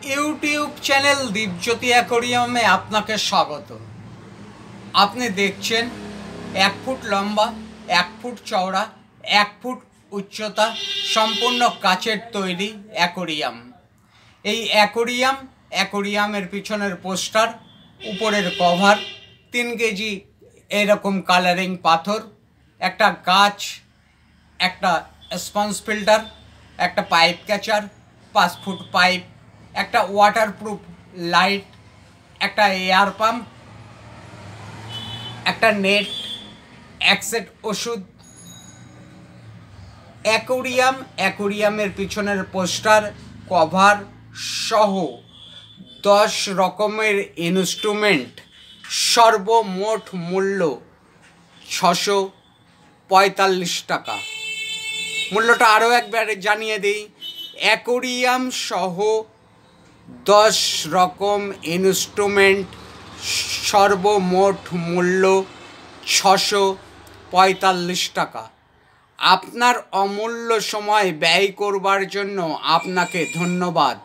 YouTube channel Dipjyoti অ্যাকোরিয়ামে আপনাকে স্বাগত। আপনি দেখছেন 1 ফুট লম্বা, 1 ফুট চওড়া, 1 ফুট উচ্চতা, সম্পূর্ণ কাচের তৈরি অ্যাকোরিয়াম। এই অ্যাকোরিয়ামের পিছনের পোস্টার, উপরের কভার, 3 কেজি এরকম কালারিং পাথর, একটা গাছ, একটা স্পঞ্জ ফিল্টার, একটা পাইপ ক্যাচার, 5 ফুট পাইপ, একটা ওয়াটারপ্রুফ লাইট, একটা এয়ার পাম্প, একটা নেট, এক সেট ওষুধ। অ্যাকোরিয়ামের পিছনের পোস্টার, কভার সহ 10 রকমের ইনস্ট্রুমেন্ট, সর্বমোট মূল্য 645 টাকা। মূল্যটা আরও একবার জানিয়ে দিই, অ্যাকোরিয়াম সহ 10 রকম ইনস্ট্রুমেন্ট, সর্বমোট মূল্য 645 টাকা। আপনার অমূল্য সময় ব্যয় করবার জন্য আপনাকে ধন্যবাদ।